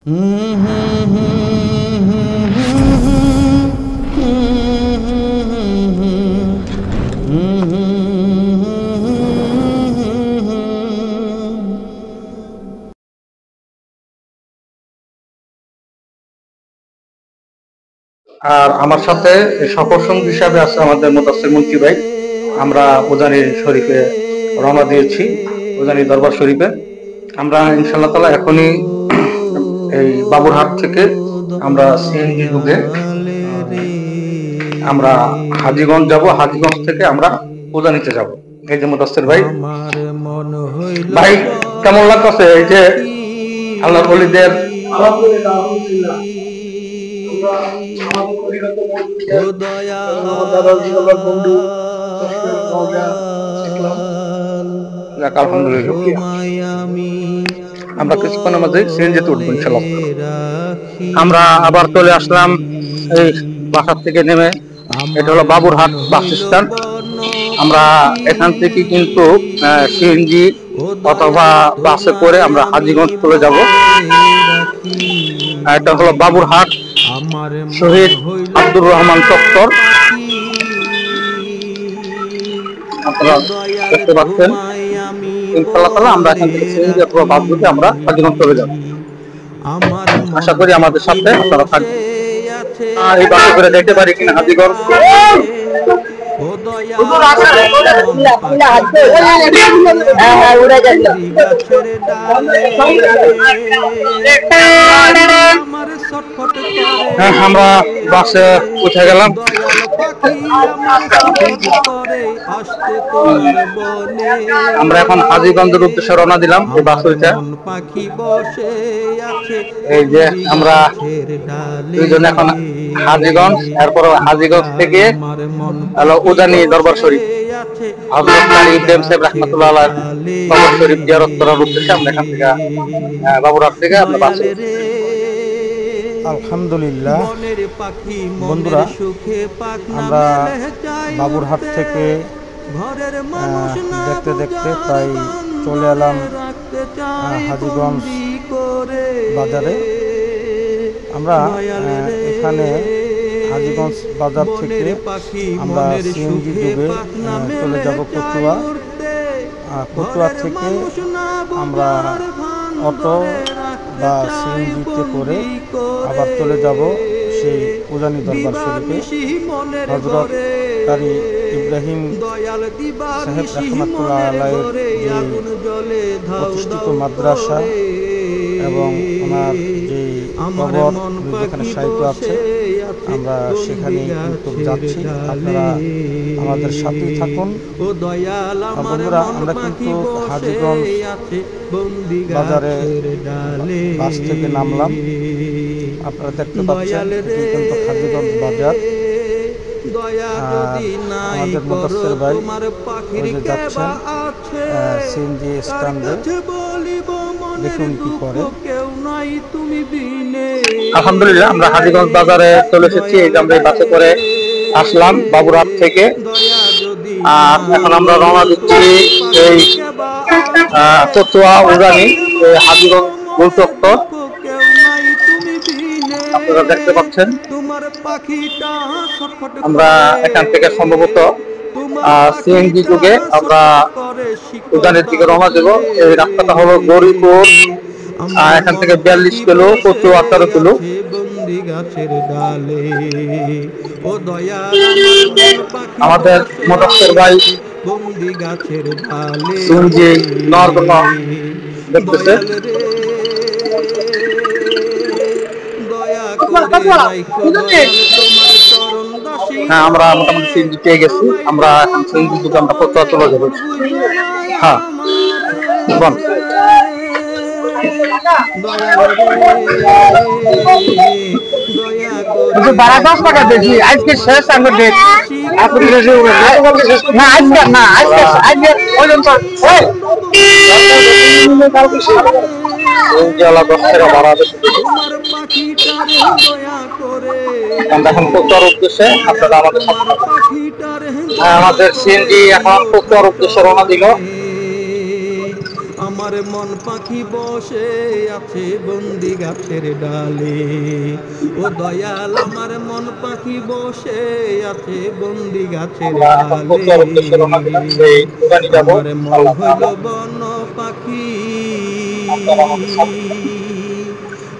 আর আমার সাথে সফর সঙ্গী হিসাবে আছে আমাদের মুদাসসির মন্ত্রী ভাই। আমরা উজানি শরীফে রওনা দিয়েছি, উজানি দরবার শরীফে। আমরা ইনশাআল্লাহ তাআলা এখনই এই বাবুরহাট থেকে আমরা সিএনজি যুগে আমরা হাজীগঞ্জ যাব, হাজীগঞ্জ থেকে আমরা উজানিতে যাব। এই যে মুদাসসির ভাই, ভাই কেমন লাগতেছে এই যে আল্লাহর ওলিদের? আলহামদুলিল্লাহ, আমরা কিছুক্ষণের মধ্যে সিএনজিতে উঠবো ইনশাআল্লাহ। আমরা আবার চলে আসলাম এই বাসার থেকে নেমে। এটা হলো বাবুরহাট বাস স্ট্যান্ড। আমরা এখান থেকে কিন্তু সিএনজি অথবা বাসে করে আমরা হাজীগঞ্জ চলে যাব। এটা হলো বাবুরহাট শহীদ আব্দুর রহমান চত্বর। আপনারা দেখতে পাচ্ছেন। ইনশাআল্লাহ তাআলা আমরা এখান থেকে সিএনজি অথবা বাস ধরে আমরা হাজীগঞ্জ চলে যাব। আশা করি আমাদের সাথে আপনারা থাকবেন। এই বাসে করে দেখতে পারি কিনা হাজীগঞ্জ। আমরা বাসে উঠে গেলাম। আমরা এখন হাজীগঞ্জের উদ্দেশ্যে রওনা দিলাম এই বাস উঠে। এই যে আমরা দুইজন এখন হাজীগঞ্জ, এরপর হাজীগঞ্জ থেকে উজানি দরবার শরীফ হযরত আলী ইব্রাহিম সাহেব রাহমাতুল্লাহ আলাইহি দরবার শরীফ জিয়ারত করার উদ্দেশ্যে আমরা এখান থেকে বাবুরহাট থেকে আমরা বাসে। আলহামদুলিল্লাহ বন্ধুরা, আমরা বাবুরহাট থেকে দেখতে দেখতে প্রায় চলে এলাম হাজীগঞ্জ বাজারে। আমরা এখানে হাজীগঞ্জ বাজার থেকে আমরা সিএনজি যুগে চলে যাব কচুয়া। কচুয়া থেকে আমরা অটো বা সিএনজিতে করে আবার চলে যাব সেই উজানি দরবার শরীফে। হযরত কারি ইব্রাহিম সাহেব রাহমাতুল্লাহ আলাইহির যে প্রতিষ্ঠিত মাদ্রাসা এবং ওনার যে কবর যেখানে সাহিত্য আছে, আমরা সেখানে কিন্তু যাচ্ছি। আপনারা আমাদের সাথেই থাকুন। বন্ধুরা, আমরা কিন্তু হাজীগঞ্জ বাজারে বাস থেকে নামলাম। আপনারা দেখতে পাচ্ছেন এটি কিন্তু হাজীগঞ্জ বাজার। আমাদের মুদাসসির ভাই ওই যে যাচ্ছেন সিএনজি স্ট্যান্ডে, দেখুন কি করে। আলহামদুলিল্লাহ, আমরা হাজীগঞ্জ বাজারে চলে এসেছি। এই যে আমরা বাসে করে আসলাম বাবুরহাট থেকে। আর এখন আমরা রওনা দিচ্ছি এই কচুয়া উজানি হাজীগঞ্জ গোল চত্বর। আপনারা দেখতে পাচ্ছেন আমরা এখান থেকে সম্ভবত সিএনজি যুগে আমরা উজানের দিকে রওনা দেব। এই রাস্তাটা হলো গৌরীপুর, এখান থেকে 42 কিলো, কচুয়া 18 কিলো। আমাদের মুদাসসির ভাই সিএনজি নেওয়ার জন্য দেখতেছে। হ্যাঁ, আমরা মোটামুটি সিএনজি পেয়ে গেছি। আমরা এখন সিএনজি যুগে আমরা কচুয়া চলে যাবো। হ্যাঁ, বারা 10 টাকা বেশি আজকে শেষ। আমি দেখ আপনি না আজকে না, আজকে পর্যন্ত এখন কচুয়ার উদ্দেশ্যে আপনারা আমাদের সাথে। আমাদের সিএনজি এখন কচুয়ার উদ্দেশ্যে রওনা দিল। তোমার মন পাখি বসে আছে বন্দি গাছের ডালে। ও দয়াল আমার মন পাখি বসে আছে বন্দি গাছের আমরা এখন ডালে। কচুয়ার উদ্দেশ্যে রওনা দিলাম, সেই উজানি যাবো আমার মন ইনশাআল্লাহ হইল তাআলা। বন পাখি, আপনারা আমাদের সাথে থাকুন।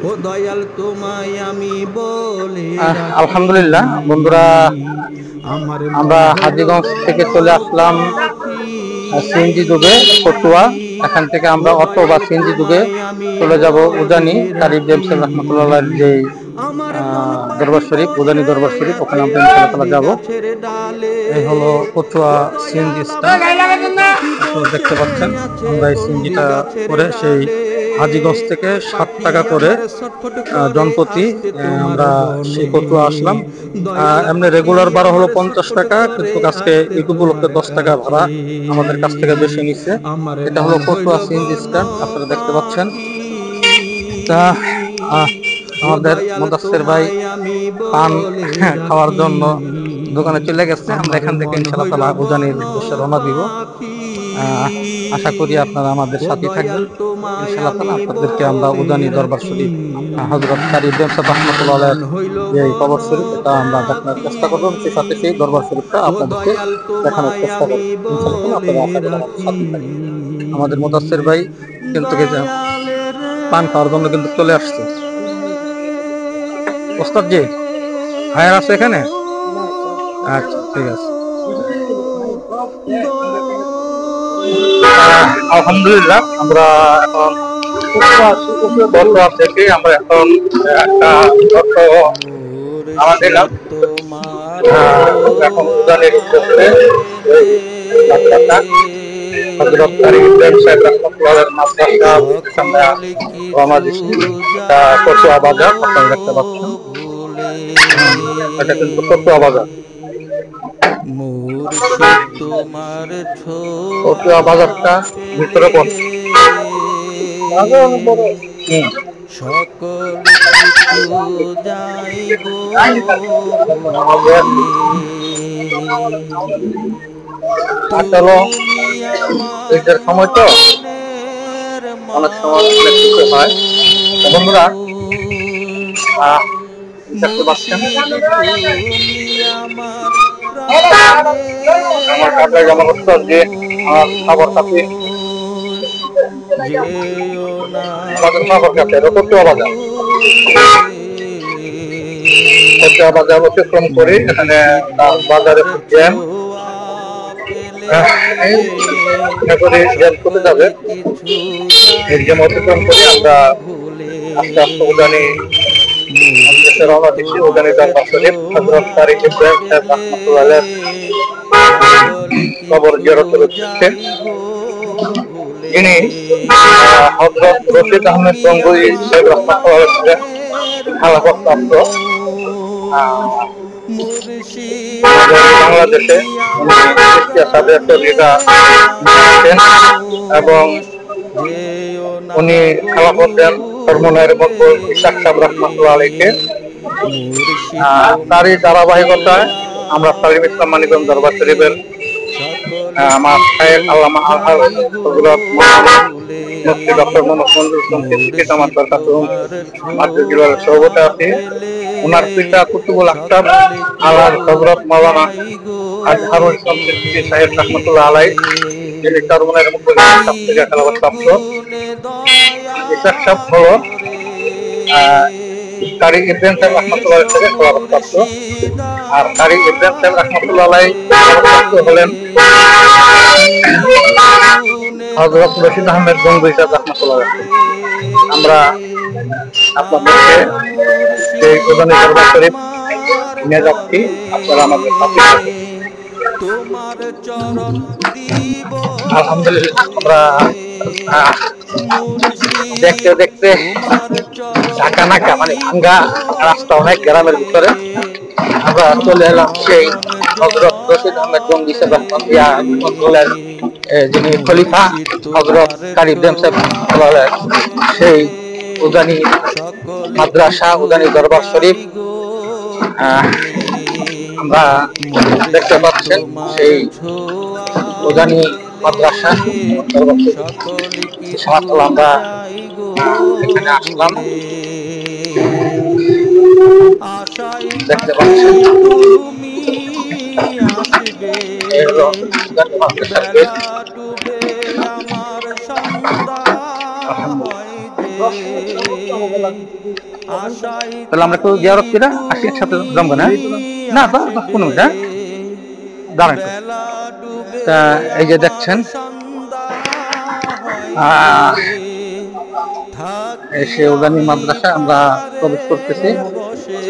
ও দয়াল তোমায় আমি বলে আলহামদুলিল্লাহ বন্ধুরা, আমার আমরা হাজীগঞ্জ থেকে চলে আসলাম সিএনজি যুগে কচুয়া। এখান থেকে আমরা অটো বা সিএনজি যুগে চলে যাব উজানি কারি জেমস রহমতুল্লাহ যে দরবার শরীফ, উজানি দরবার শরীফ, ওখানে আমরা ইনশাআল্লাহ যাব। এই হলো কচুয়া সিএনজি স্ট্যান্ড, দেখতে পাচ্ছেন। আমরা এই সিএনজিটা করে সেই হাজীগঞ্জ থেকে 7 টাকা করে জনপ্রতি আমরা সেই কচুয়া আসলাম। এমনি রেগুলার ভাড়া হলো 50 টাকা, কিন্তু আজকে ঈদ উপলক্ষে 10 টাকা ভাড়া আমাদের কাছ থেকে বেশি নিচ্ছে। এটা হলো কচুয়া সিএনজি স্ট্যান্ড, আপনারা দেখতে পাচ্ছেন। তা আমাদের মুদাসসির ভাই পান খাওয়ার জন্য দোকানে চলে গেছে। আমরা এখান থেকে ইনশাআল্লাহ তাআলা উজানির উদ্দেশ্যে রওনা দিব। আশা করি আপনারা আমাদের সাথে থাকবেন। ইনশাআল্লাহ তাআলা আপনাদেরকে আমরা উজানি দরবার শরীফ হযরত কারি জেমস রহমাতুল্লাহ আলাইহির যে কবর শরীফ, এটা আমরা দেখানোর চেষ্টা করব। সেই সাথে সেই দরবার শরীফটা আপনাদেরকে দেখানোর চেষ্টা করব। ইনশাআল্লাহ আপনারা আশা করি আমাদের সাথে থাকবেন। আমাদের মুদাসসির ভাই কিন্তু পান খাওয়ার জন্য কিন্তু চলে আসছে। ওস্তাদ জি হায়ার আছে এখানে? আচ্ছা ঠিক আছে। আলহামদুলিল্লাহ আমরা এখন বর্তমান থেকে আমরা এখন একটা আমাদের এখন উজানির উদ্দেশ্যে হযরত কারি ইব্রাহিম সাহেব রহমাতুল্লাহের মাদ্রাসা আমরা রওনা দিচ্ছি। এটা কচুয়া বাজার, আপনারা দেখতে পাচ্ছেন। এটা কিন্তু কচুয়া বাজার। কচুয়া বাজারটা ভিতরে পড়ছে। সকল ঈদের সময় তো অনেক সময় হয়। বন্ধুরা দেখতে পাচ্ছেন আমার কাছে যেমন উত্তর দিয়ে আমার খবর কাছে আমাদের খবর কাছে কচুয়া বাজার। কচুয়া বাজার অতিক্রম করি, এখানে বাজারে জ্যাম করে যাবে। এই জ্যাম অতিক্রম করে আমরা আস্তে আস্তে উজানি রওনা দিচ্ছি। উজানি দরবার শরীফ হযরত কারি ইব্রাহিম সাহেব রহমাতুল্লাহ আলাইহির কবর জিয়ারতের উদ্দেশ্যে, যিনি হযরত রশিদ আহমেদ গঙ্গুই সাহেব রহমাতুল্লাহ আলাইহির খেলাফত প্রাপ্ত। বাংলাদেশে সাদের তরিকা এবং উনি খেলাফত দেন সর্বনয়ের মতো ইসাক সাহেব রহমাতুল্লাহ আলাইহিকে। তারই ধারাবাহিকতায় আমরা সালিম ইসলাম মানিকগঞ্জ দরবার শরীফের আমার শায়েখ আল্লামা হযরত মুফতি ডক্টর মোহাম্মদ মনজুর সিদ্দিকী আমার দরকাতুম মাদ্রিদের সভাপতি আছি। ওনার পিতা কুতুবুল আখতার আলার হযরত মাওলানা আজহারুল ইসলাম সিদ্দিকী সাহেব রহমাতুল্লাহ আলাইহি, যিনি সর্বনয়ের মতো ইসাক থেকে খেলাফত প্রাপ্ত। ইসাক সাহেব হলো কারি ইব্রাহিম সাহেব রহমাতুল্লাহ আলাইহি থেকে খেলাফত প্রাপ্ত, আর কারি ইব্রাহিম সাহেব রহমাতুল্লাহ আলাইহি হলেন হযরত রশিদ আহমেদ গঙ্গুই সাহেব রহমাতুল্লাহ আলাইহি। আমরা আপনাদেরকে সেই উজানি দরবার শরীফ নিয়ে যাচ্ছি, আপনারা আমাদের সাথে থাকুন। আলহামদুলিল্লাহ আমরা দেখতে দেখতে ঢাকা নাকা মানে ভাঙ্গা রাস্তা, অনেক গ্রামের ভিতরে আমরা চলে এলাম সেই হযরত রশিদ আহমেদ গঙ্গুই সাহেব রহমাতুল্লাহ যিনি খলিফা হযরত কারি ইব্রাহিম সাহেব রহমাতুল্লাহ আলাইহি, সেই উজানি মাদ্রাসা উজানি দরবার শরীফ আমরা দেখতে পাচ্ছেন। সেই উজানি মাদ্রাসা সকলে কিছু ইনশাআল্লাহ আমরা যাই গো এখানে আসলাম। আশায় দেখতে থাকি পাচ্ছেন তুমি আসবে, এই হলো উজানি মাদ্রাসার গেট। বেলা ডুবে আমার সন্ধ্যা হয় যে, আশায় তাহলে আমরা একটু থাকি জিয়ারত করে আসি একসাথে জমবো না? না বা কোনো মিনিট, হ্যাঁ? দাঁড়ান একটু। বেলা ডুবে তা এই যে দেখছেন সন্ধ্যা হয় আহ, যে, থাকি এই সে উজানি মাদ্রাসা আমরা প্রবেশ করতেছি। বসে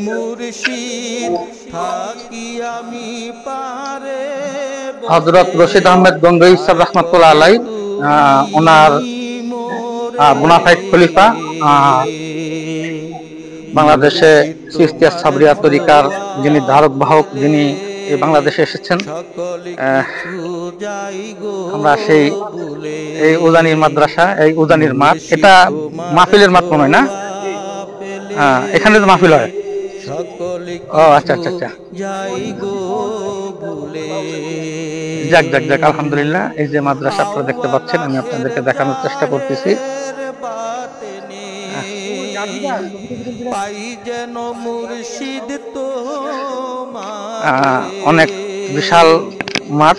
মুর্শিদ থাকি আমি পারে হযরত রশিদ আহমেদ গঙ্গোই সাহেব রাহমাতুল্লাহ আলাইহি ওনার বোনাফাইড খলিফা, বাংলাদেশে চিশতিয়া সাবরিয়া তরিকার যিনি ধারক বাহক, যিনি এই বাংলাদেশে এসেছেন। আমরা সেই এই উজানির মাদ্রাসা, এই উজানির মাঠ, এটা মাহফিলের মাঠ মনে হয় না? এখানে তো মাহফিল হয়। ও আচ্ছা আচ্ছা আচ্ছা, যাক যাক যাক, আলহামদুলিল্লাহ। এই যে মাদ্রাসা আপনারা দেখতে পাচ্ছেন, আমি আপনাদেরকে দেখানোর চেষ্টা করতেছি। অনেক বিশাল মাঠ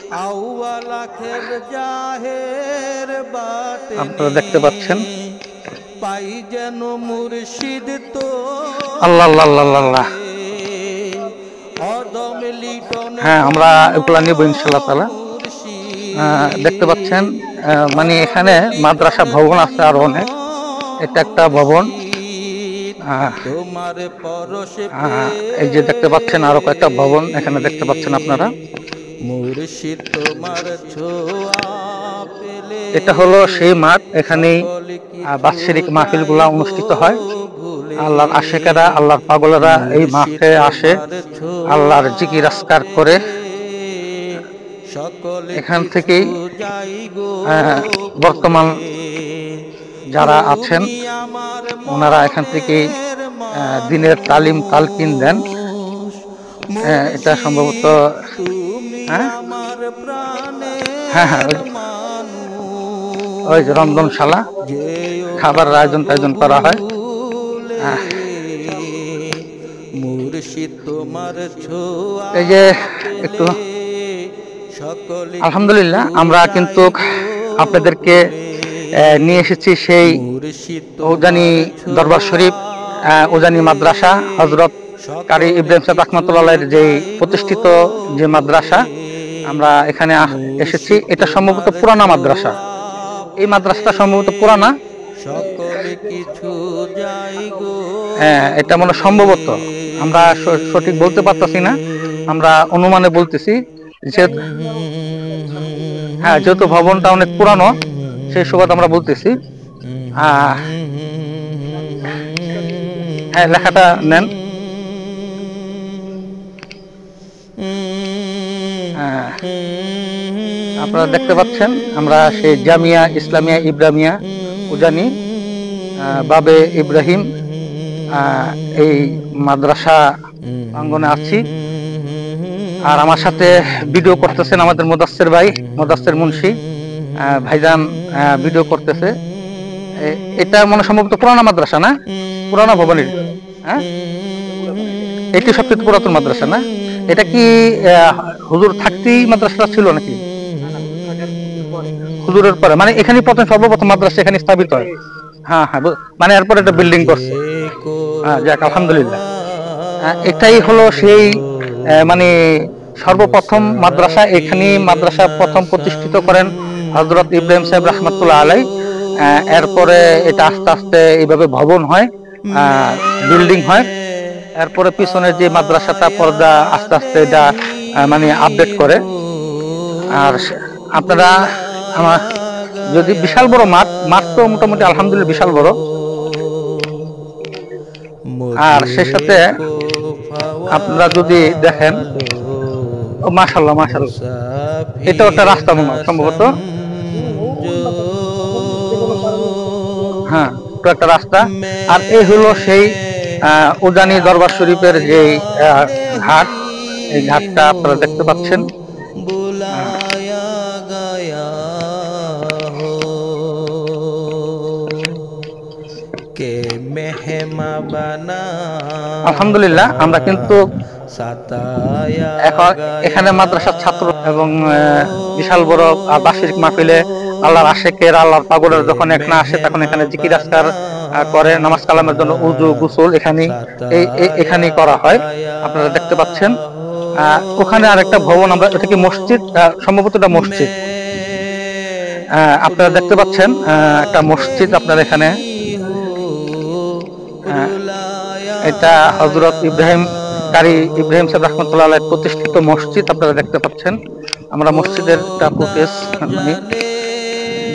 আপনারা দেখতে পাচ্ছেন। পাই যেন মুর্শিদ তো আল্লাহ আল্লাহ আল্লাহ আল্লাহ। হ্যাঁ, আমরা এগুলা নিব ইনশাআল্লাহ তাআলা। দেখতে পাচ্ছেন মানে এখানে মাদ্রাসা ভবন আছে আরো অনেক। এটা একটা ভবন। এই যে দেখতে পাচ্ছেন আরো কয়েকটা ভবন এখানে দেখতে পাচ্ছেন আপনারা। মুর্শিদ তোমার ছোঁয়া পেলে, এটা হলো সেই মাঠ, এখানেই বাৎসরিক মাহফিলগুলা অনুষ্ঠিত হয়। আল্লাহর আশিকেরা, আল্লাহর পাগলেরা এই মাঠে আসে, আল্লাহর জিকির আজকার করে। এখান থেকেই বর্তমান যারা আছেন ওনারা এখান থেকেই দিনের তালিম তালকিন দেন। এটা সম্ভবত হ্যাঁ হ্যাঁ ওই যে রন্ধনশালা, খাবার আয়োজন টায়োজন করা হয়। এই যে একটু আলহামদুলিল্লাহ, আমরা কিন্তু আপনাদেরকে নিয়ে এসেছি সেই উজানি দরবার শরীফ, উজানি মাদ্রাসা, হযরত কারি ইব্রাহিম সাহেব রাহমাতুল্লাহ যে প্রতিষ্ঠিত যে মাদ্রাসা, আমরা এখানে এসেছি। এটা সম্ভবত পুরানা মাদ্রাসা, এই মাদ্রাসাটা সম্ভবত পুরানা। হ্যাঁ, এটা মনে সম্ভবত, আমরা সঠিক বলতে পারতেছি না, আমরা অনুমানে বলতেছি। হ্যাঁ, যেহেতু ভবনটা অনেক পুরানো সেই সুবাদ আমরা বলতেছি। হ্যাঁ, লেখাটা নেন। আপনারা দেখতে পাচ্ছেন আমরা সেই জামিয়া ইসলামিয়া ইব্রাহিমিয়া উজানি বাবে ইব্রাহিম এই মাদ্রাসা অঙ্গনে আছি। আর আমার সাথে ভিডিও করতেছেন আমাদের মুদাসসির ভাই, মুদাসসির মুন্সি ভাইজান ভিডিও করতেছে। এটা মনে সম্ভবত পুরানা মাদ্রাসা না, পুরানা ভবনের। হ্যাঁ, এটি সবচেয়ে পুরাতন মাদ্রাসা না? এটা কি হুজুর থাকতেই মাদ্রাসাটা ছিল নাকি হুজুরের পরে? মানে এখানে সর্বপ্রথম মাদ্রাসা এখানে স্থাপিত হয়। হ্যাঁ হ্যাঁ, মানে এরপর এটা বিল্ডিং করছে। হ্যাঁ, যাক আলহামদুলিল্লাহ। এটাই হলো সেই মানে সর্বপ্রথম মাদ্রাসা। এখানে মাদ্রাসা প্রথম প্রতিষ্ঠিত করেন হযরত ইব্রাহিম সাহেব রাহমাতুল্লাহ আলাইহি। এরপরে এটা আস্তে আস্তে এইভাবে ভবন হয়, বিল্ডিং হয়। এরপরে পিছনের যে মাদ্রাসাটা পর্দা আস্তে আস্তে এটা মানে আপডেট করে। আর আপনারা আমার যদি বিশাল বড় মাঠ তো মোটামুটি আলহামদুলিল্লাহ বিশাল বড়। আর সেই সাথে আপনারা যদি দেখেন, মাশাআল্লাহ মাশাআল্লাহ, এটা একটা রাস্তা মনে হয় সম্ভবত। হ্যাঁ, তো একটা রাস্তা। আর এই হলো সেই উজানি দরবার শরীফের যে ঘাট, এই ঘাটটা আপনারা দেখতে পাচ্ছেন। আলহামদুলিল্লাহ আমরা কিন্তু এখন এখানে মাদ্রাসার ছাত্র এবং বিশাল বড় বার্ষিক মাহফিলে আল্লাহর আশেকের আল্লাহর পাগলের যখন একনা আসে তখন এখানে জিকির আজকার করে, নামাজ কালামের জন্য উযু গোসল এখানেই করা হয়। আপনারা দেখতে পাচ্ছেন ওখানে আরেকটা ভবন, আমরা এটা কি মসজিদ, সম্ভবত এটা মসজিদ। আপনারা দেখতে পাচ্ছেন একটা মসজিদ আপনার এখানে, এটা হযরত ইব্রাহিম সাহেব রাহমাতুল্লাহ আলাইহি প্রতিষ্ঠিত মসজিদ আপনারা দেখতে পাচ্ছেন। আমরা মসজিদের একটা ফুটেজ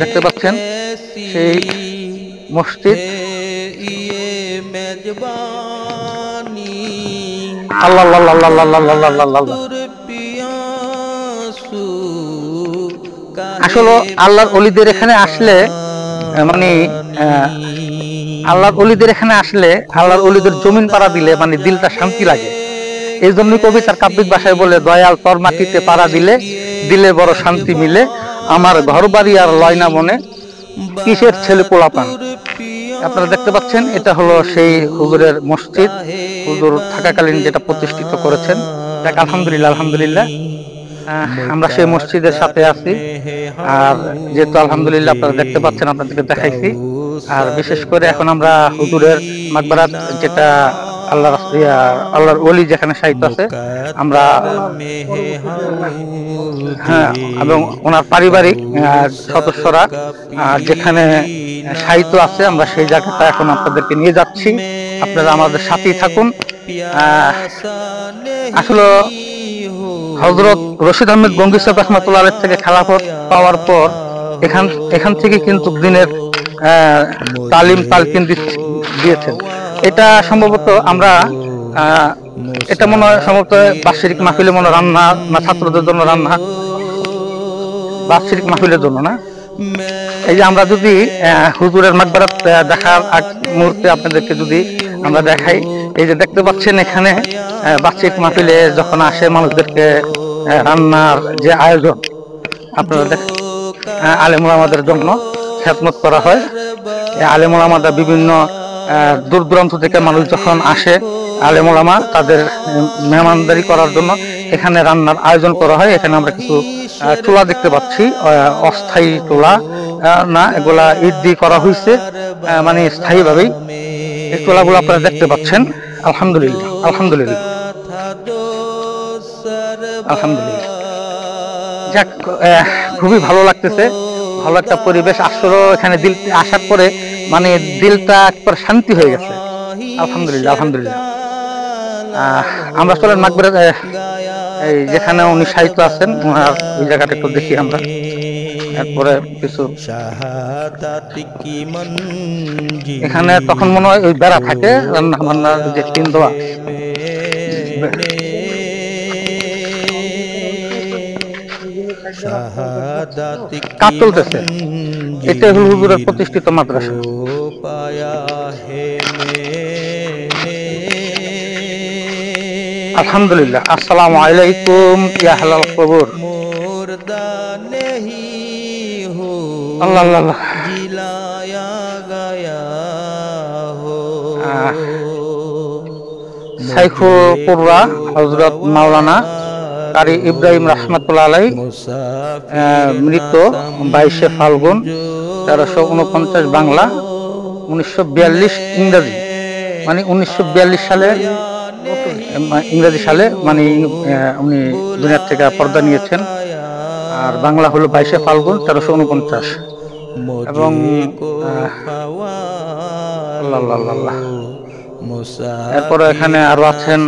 দেখতে পাচ্ছেন, সেই মসজিদ। আল্লাহ আল্লাহ আল্লাহ আল্লাহ আল্লাহ আল্লাহ আল্লাহ। আসলে আল্লাহর ওলিদের এখানে আসলে মানে আল্লাহর ওলিদের এখানে আসলে আল্লাহর ওলিদের জমিন পাড়া দিলে মানে দিলটা শান্তি লাগে। এই জন্যই কবি তার কাব্যিক ভাষায় বলে, দয়াল তোর মাটিতে পাড়া দিলে দিলে বড় শান্তি মিলে, আমার ঘর বাড়ি আর লয়না মনে কিসের ছেলে পোলাপান। আপনারা দেখতে পাচ্ছেন এটা হলো সেই হুজুরের মসজিদ, হুজুর থাকাকালীন যেটা প্রতিষ্ঠিত করেছেন। দেখ আলহামদুলিল্লাহ আলহামদুলিল্লাহ আমরা সেই মসজিদের সাথে আছি। আর যেহেতু আলহামদুলিল্লাহ আপনারা দেখতে পাচ্ছেন, আপনাদেরকে দেখাইছি। আর বিশেষ করে এখন আমরা হুজুরের মাকবারাত, যেটা আল্লাহর ওলি যেখানে শায়িত আছে, আমরা এবং ওনার পারিবারিক সদস্যরা যেখানে শায়িত আছে, আমরা সেই জায়গাটা এখন আপনাদেরকে নিয়ে যাচ্ছি। আপনারা আমাদের সাথেই থাকুন। আসলে হযরত রশিদ আহমেদ গঙ্গি সাহেব রাহমাতুল্লাহ আলাইহি থেকে খেলাফত পাওয়ার পর এখান থেকে কিন্তু দিনের তালিম তালকিন দিয়েছেন। এটা সম্ভবত আমরা এটা মনে হয় সম্ভবত বার্ষিক মাহফিলে মনে রান্না না ছাত্রদের জন্য রান্না, বার্ষিক মাহফিলের জন্য না। এই যে আমরা যদি হুজুরের মাকবারাত দেখার আগ মুহূর্তে আপনাদেরকে যদি আমরা দেখাই, এই যে দেখতে পাচ্ছেন এখানে বার্ষিক মাহফিলে যখন আসে মানুষদেরকে রান্নার যে আয়োজন, আপনারা দেখেন আলেম ওলামাদের জন্য খেদমত করা হয়। আলেম ওলামারা বিভিন্ন দূর দূরান্ত থেকে মানুষ যখন আসে, আলেম ওলামা তাদের মেহমানদারি করার জন্য এখানে রান্নার আয়োজন করা হয়। এখানে আমরা কিছু চুলা দেখতে পাচ্ছি, অস্থায়ী চুলা না, এগুলা ইট দিয়ে করা হয়েছে, মানে স্থায়ীভাবেই এই চুলাগুলো আপনারা দেখতে পাচ্ছেন। আলহামদুলিল্লাহ আলহামদুলিল্লাহ আলহামদুলিল্লাহ। যাক, খুবই ভালো লাগতেছে, ভালো একটা পরিবেশ। আসলে এখানে দিল আসার পরে মানে দিলটা একবার শান্তি হয়ে গেছে। আলহামদুলিল্লাহ আলহামদুলিল্লাহ। আমরা চলেন মাকবারাত, এই যেখানে উনি শায়িত আছেন ওনার ওই জায়গাটা একটু দেখি আমরা। এরপরে কিছু এখানে তখন মনে হয় ওই বেড়া থাকে, রান্না বান্নার যে টিন দেওয়া, কাজ চলতেছে। এটা হল হুজুরের প্রতিষ্ঠিত মাদ্রাসা। আলহামদুলিল্লাহ। আসসালামু আলাইকুম ইয়া আহলাল কবর। আল্লাহ আল্লাহ। শাইখুপুরা হযরত মাওলানা কারি ইব্রাহিম রাহমাতুল্লাহ আলাইহি মৃত 22শে ফাল্গুন 1349 বাংলা 1942 ইংরেজি, মানে 1942 সালে ইংরেজি সালে মানে উনি দুনিয়া থেকে পর্দা নিয়েছেন। আর বাংলা হলো 22শে ফাল্গুন 1349। এবং এরপরে এখানে আরো আছেন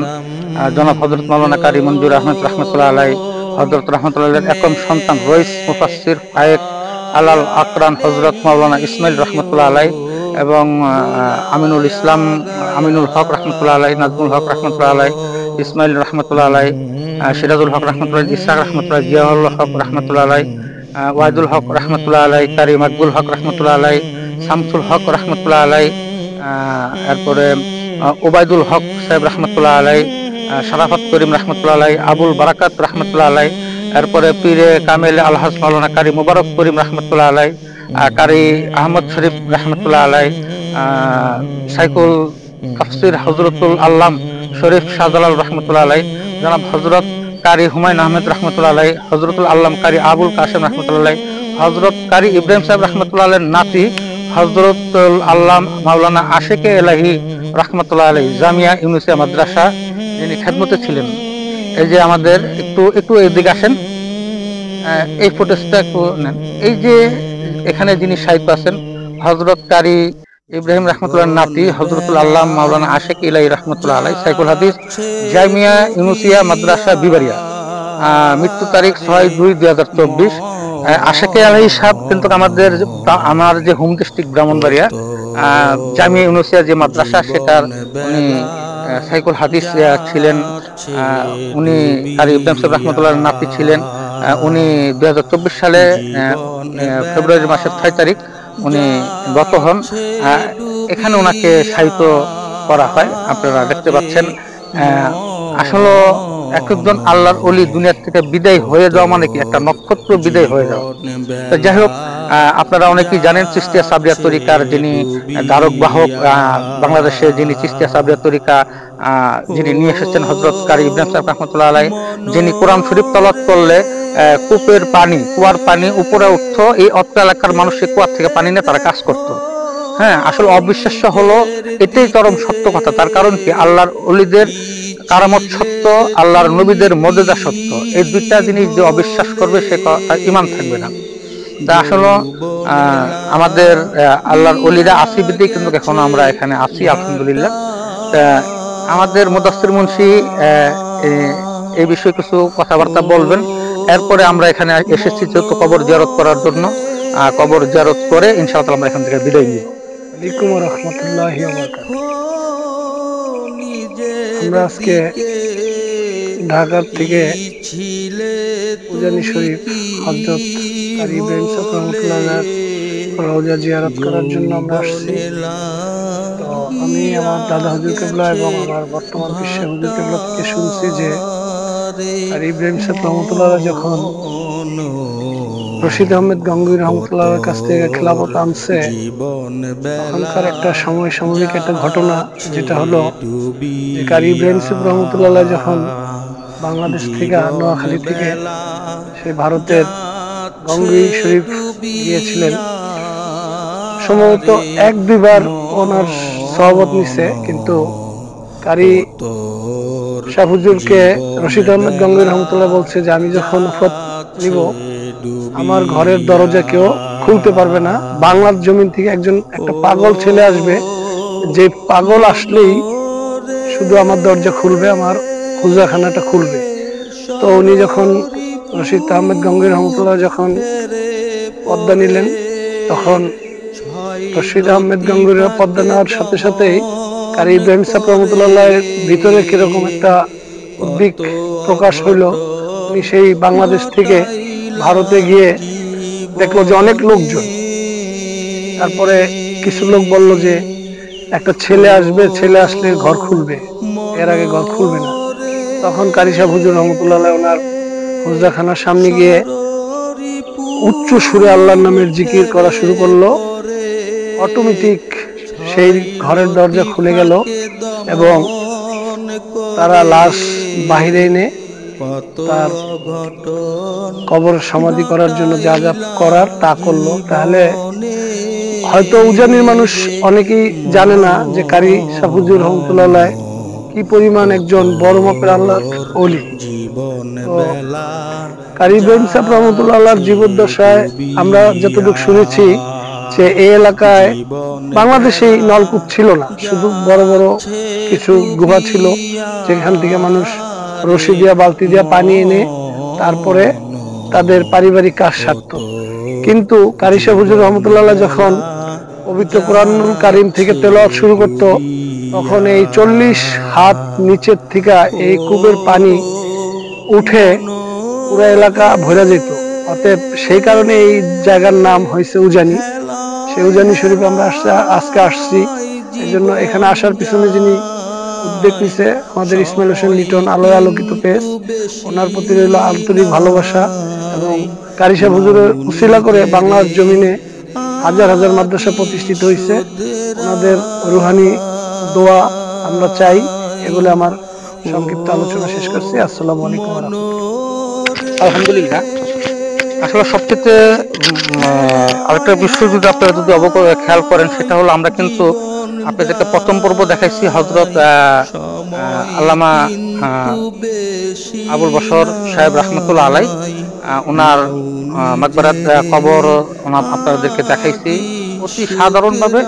জনাব হযরত মাওলানা কারি মঞ্জুর আহমেদ রাহমাতুল্লাহ আলাইহি, হযরত রাহমাতুল্লাহ আলাইহির একম সন্তান রইস মুফাসসির ফায়েক আলাল আকরান হযরত মাওলানা ইসমাইল রাহমাতুল্লাহ আলাইহি, এবং আমিনুল হক রাহমাতুল্লাহ আলাইহি, নাজমুল হক রাহমাতুল্লাহ আলাইহি, ইসমাইল রাহমাতুল্লাহ আলাইহি, সিরাজুল হক রাহমাতুল্লাহ আলাইহি, ইসহাক রাহমাতুল্লাহ আলাইহি, জিয়াউল হক রাহমাতুল্লাহ আলাইহি, ওয়াহিদুল হক রাহমাতুল্লাহ আলাইহি, কারি মাকবুল হক রাহমাতুল্লাহ আলাইহি, শামসুল হক রাহমাতুল্লাহ আলাইহি, এরপরে ওবায়দুল হক সাহেব রাহমাতুল্লাহ আলাইহি, শারাফত করিম রাহমাতুল্লাহ আলাইহি, আবুল বারাকাত রাহমাতুল্লাহ আলাইহি, এরপরে পীরে কামেল আলহাজ মাওলানা কারি মুবারক করিম রাহমাতুল্লাহ আলাইহি, কারি আহমদ শরীফ রহমতুল্লাহ আলাই, সাইকুল তাফসির হজরতুল আল্লাম শরীফ শাহজালাল রহমতুল্লাহ আলাই, জনাব হজরত কারি হুমায়ুন আহমেদ রহমতুল্লাহ আলাই, হজরতুল আল্লাম কারি আবুল কাসেম রহমতুল্লাহ আলাই, হজরত কারি ইব্রাহিম সাহেব রহমতুল্লাহ আলাইয়ের নাতি হজরতুল আল্লাম মাওলানা আশেকে এলাহি রহমতুল্লাহ আলাই, জামিয়া ইউনুসিয়া মাদ্রাসা যিনি খেদমতে ছিলেন। এই যে আমাদের একটু এদিকে আসেন, এই ফুটেজটা একটু নেন। এই যে এখানে যিনি সাহিত্য আছেন হজরত কারি ইব্রাহিম রহমতুল্লাহ নাতি হজরতুল আল্লাহ মাওলানা আশেক ইলাহি রহমতুল্লাহ আলাই, সাইকুল হাদিস, জামিয়া ইউনুসিয়া মাদ্রাসা বিবারিয়া, মৃত্যু তারিখ 6/2/2024। আশেকে আলাহি সাহেব কিন্তু আমার যে হোম ডিস্ট্রিক্ট ব্রাহ্মণবাড়িয়া, জামিয়া ইউনুসিয়া যে মাদ্রাসা সেটার উনি সাইকুল হাদিস ছিলেন। উনি কারি ইব্রাহিম সাহেব রহমতুল্লাহ নাতি ছিলেন। উনি 2024 সালে ফেব্রুয়ারি মাসের 6 তারিখ উনি গত হন। এখানে ওনাকে শায়িত করা হয়, আপনারা দেখতে পাচ্ছেন। আসলে একজন আল্লাহর ওলি দুনিয়া থেকে বিদায় হয়ে যাওয়া মানে কি একটা নক্ষত্র বিদায় হয়ে যাওয়া। তো যাই হোক, আপনারা অনেকেই জানেন চিশতিয়া সাবরিয়া তরিকার যিনি ধারক বাহক, বাংলাদেশে যিনি চিশতিয়া সাবরিয়া তরিকা যিনি নিয়ে এসেছেন হযরত কারি ইব্রাহিম সাহেব রাহমাতুল্লাহ আলাইহি, যিনি কোরআন শরীফ তেলাওয়াত করলে কুয়ার পানি উপরে উঠতো, এই অত্র এলাকার মানুষ কুয়ার থেকে পানি নিয়ে তারা কাজ করত। হ্যাঁ, আসলে অবিশ্বাস্য হলো এটাই চরম সত্য কথা। তার কারণ কি, আল্লাহর ওলিদের কারামত সত্য, আল্লাহর নবীদের মর্যাদা সত্য। এই দুইটা জিনিস যে অবিশ্বাস করবে সে তার ঈমান থাকবে না। তা আসলে আমাদের আল্লাহর ওলিরা আসি বিধি কিন্তু এখনো আমরা এখানে আছি, আলহামদুলিল্লাহ। আমাদের মুদাসসির মুন্সি এই বিষয়ে কিছু কথাবার্তা বলবেন। এরপরে আমরা এখানে এসেছি যেহেতু কবর জিয়ারত করার জন্য, কবর জিয়ারত করে ইনশাআল্লাহ আমরা এখান থেকে বিদায় নিব। ওয়ালাইকুম রাহমাতুল্লাহি ওয়া বারাকাতুহু। আমরা আজকে ঢাকার থেকে উজানি শরীফ হযরত কারি ইব্রাহিম সাহেব রাহমাতুল্লাহ রওজা জিয়ারত করার জন্য আমরা আসছি। তো আমি আমার দাদা হুজুর কেবলা এবং আমার বর্তমান বিশ্বের হুজুর কেবলা থেকে শুনছি যে কারি ইব্রাহিম সাহেব রাহমাতুল্লাহ যখন রশিদ আহমেদ গঙ্গুই রহমতুল্লাহর কাছ থেকে খেলাফত আনছে, তখনকার একটা সাময়িক একটা ঘটনা, যেটা হলো যে কারি ইব্রাহিম সাহেব রহমতুল্লাহ যখন বাংলাদেশ থেকে নোয়াখালী থেকে সে ভারতের গঙ্গুই শরীফ গিয়েছিলেন, সম্ভবত 1-2 বার ওনার সহবত নিছে, কিন্তু কারি শাহ হুজুরকে রশিদ আহমেদ গঙ্গুই রহমতুল্লাহ বলছে যে আমি যখন ওফাত নিব আমার ঘরের দরজা কেউ খুলতে পারবে না, বাংলার জমিন থেকে একটা পাগল ছেলে আসবে, যে পাগল আসলেই শুধু আমার দরজা খুলবে, আমার হুজরাখানাটা খুলবে। তো উনি যখন রশিদ আহমেদ গঙ্গুই রহমতুল্লাহ যখন পদ্মা নিলেন, তখন রশিদ আহমেদ গঙ্গুই পদ্মা নেওয়ার সাথে সাথেই কারি ইব্রাহিম সাহেব রহমতুল্লাহের ভিতরে কিরকম একটা উদ্বেগ প্রকাশ হইল। উনি সেই বাংলাদেশ থেকে ভারতে গিয়ে দেখলো যে অনেক লোকজন, তারপরে কিছু লোক বলল যে একটা ছেলে আসবে, ছেলে আসলে ঘর খুলবে, এর আগে ঘর খুলবে না। তখন কারি সাহেব হুজুর রহমতুল্লাহ ওনার হুজরাখানার সামনে গিয়ে উচ্চ সুরে আল্লাহর নামের জিকির করা শুরু করলো। অটোমেটিক সেই ঘরের দরজা খুলে গেল এবং তারা লাশ বাহিরে এনে তার কবর সমাধি করার জন্য যা যা করার তা করলো। তাহলে হয়তো উজানির মানুষ অনেকেই জানে না যে কারি শাহ হুজুর রহমতুল্লাহ কি পরিমাণ একজন বড় মাপের আল্লাহর ওলি। কারি ইব্রাহিম সাহেব রহমতুল্লাহর জীবদ্দশায় আমরা যতটুকু শুনেছি যে এই এলাকায় বাংলাদেশে নলকূপ ছিল না, শুধু বড় বড় কিছু গুহা ছিল যেখান থেকে মানুষ রশি দিয়া বালতি দিয়া পানি এনে তারপরে তাদের পারিবারিক কাজ সারত। কিন্তু কারি শাহ হুজুর রহমতুল্লাহ যখন পবিত্র কোরআনুল কারীম থেকে তেলাওয়াত শুরু করত, তখন এই 40 হাত নিচের থেকে এই কূপের পানি উঠে পুরো এলাকা ভরে যেত। অতএব সেই কারণে এই জায়গার নাম হয়েছে উজানি। সেই উজানি শরীফে আমরা আজকে আসছি। এই জন্য এখানে আসার পিছনে যিনি উদ্যোগ নিছে আমাদের ইসমাইল হোসেন লিটন, আলোয় আলোকিত পেজ, ওনার প্রতি রইল আন্তরিক ভালোবাসা এবং কারি সাহেব হুজুরের উসিলা করে বাংলার জমিনে হাজার হাজার মাদ্রাসা প্রতিষ্ঠিত হয়েছে। ওনাদের রুহানি দোয়া আমরা চাই। এগুলো আমার সংক্ষিপ্ত আলোচনা শেষ করছি। আসসালামু আলাইকুম ওয়া রাহমাতুল্লাহ। আলহামদুলিল্লাহ। আসলে সবচেয়ে আরেকটা বিষয় যদি আপনারা যদি খেয়াল করেন, সেটা হলো আমরা কিন্তু আপনাদেরকে প্রথম পর্ব দেখাইছি হযরত আল্লামা আবুল বশর সাহেব রাহমাতুল্লাহ আলাই, ওনার মাকবারাত কবর আপনাদেরকে দেখাইছি। অতি সাধারণভাবে,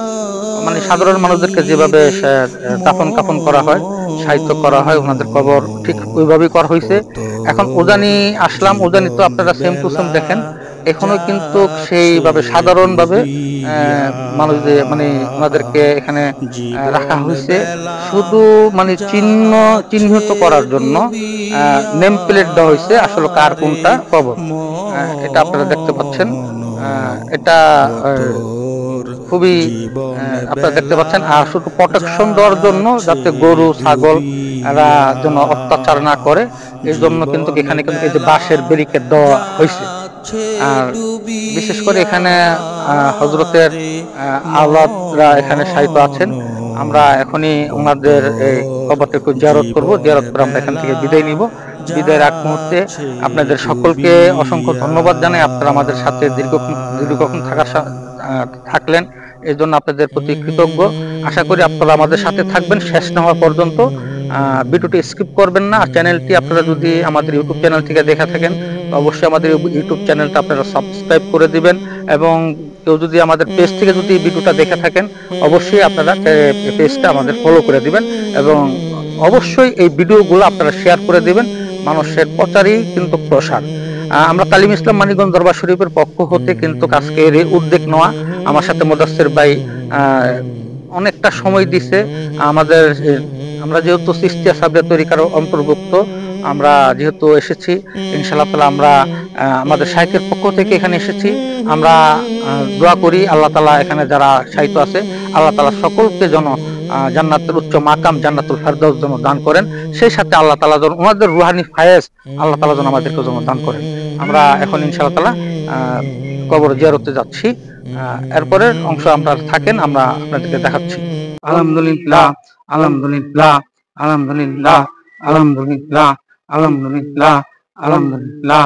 মানে সাধারণ মানুষদেরকে যেভাবে দাফন কাফন করা হয়, সাহিত্য করা হয়, ওনাদের কবর ঠিক ওইভাবেই করা হয়েছে। এখন উজানি আসলাম, উজানি তো আপনারা সেম টু সেম দেখেন, এখনো কিন্তু সেইভাবে সাধারণভাবে মানুষদের মানে ওনাদেরকে এখানে রাখা হয়েছে, শুধু মানে চিহ্নিত করার জন্য নেম প্লেট দেওয়া হয়েছে আসলে কার কোনটা কবর। এটা আপনারা দেখতে পাচ্ছেন। এটা খুবই আপনারা দেখতে পাচ্ছেন। আর শুধু প্রোটেকশন দেওয়ার জন্য, যাতে গরু ছাগল এরা যেন অত্যাচার না করে, এই জন্য কিন্তু এখানে কিন্তু এই যে বাঁশের ব্যারিকেড দেওয়া হয়েছে। আর বিশেষ করে এখানে হযরতের আওলাদরা এখানে শায়িত আছেন। আমরা এখনই ওনাদের এই কবরটা একটু জিয়ারত করব, জিয়ারত করে আমরা এখান থেকে বিদায় নিব। বিদায়ের আগ মুহূর্তে আপনাদের সকলকে অসংখ্য ধন্যবাদ জানাই। আপনারা আমাদের সাথে দীর্ঘক্ষণ থাকলেন, এই জন্য আপনাদের প্রতি কৃতজ্ঞ। আশা করি আপনারা আমাদের সাথে থাকবেন শেষ না হওয়া পর্যন্ত। ভিডিওটি স্কিপ করবেন না। চ্যানেলটি আপনারা যদি আমাদের ইউটিউব চ্যানেল থেকে দেখে থাকেন, তো অবশ্যই আমাদের ইউটিউব চ্যানেলটা আপনারা সাবস্ক্রাইব করে দিবেন, এবং কেউ যদি আমাদের পেজ থেকে যদি ভিডিওটা দেখে থাকেন, অবশ্যই আপনারা পেজটা আমাদের ফলো করে দিবেন, এবং অবশ্যই এই ভিডিওগুলো আপনারা শেয়ার করে দিবেন। মানুষের প্রচারই কিন্তু প্রসার। আমরা তালিম ইসলাম মানিকগঞ্জ দরবার শরীফের পক্ষ হতে কিন্তু আজকের এই উদ্যোগ নেওয়া, আমার সাথে মুদাসসির ভাই অনেকটা সময় দিছে আমাদের। আমরা যেহেতু চিশতিয়া সাবরিয়া তরিকার অন্তর্ভুক্ত, আমরা যেহেতু এসেছি, ইনশাআল্লাহ তাআলা আমরা আমাদের শাইখের পক্ষ থেকে এখানে এসেছি। আমরা দোয়া করি আল্লাহ তাআলা এখানে যারা শায়িত আছে, আল্লাহ তাআলা সকলকে যেন জান্নাতের উচ্চ মাকাম জান্নাতুল ফেরদাউস যেন দান করেন। সেই সাথে আল্লাহ তাআলা যেন ওনাদের রুহানি ফায়েজ আল্লাহ তাআলা যেন আমাদেরকে যেন দান করেন। আমরা এখন ইনশাআল্লাহ তাআলা কবর জিয়ারতে যাচ্ছি। এরপরের অংশ আমরা থাকেন, আমরা আপনাদেরকে দেখাচ্ছি। আলহামদুলিল্লাহ, আলহামদুলিল্লাহ, আলহামদুলিল্লাহ, আলহামদুলিল্লাহ, আলহামদুলিল্লাহ, আলহামদুলিল্লাহ।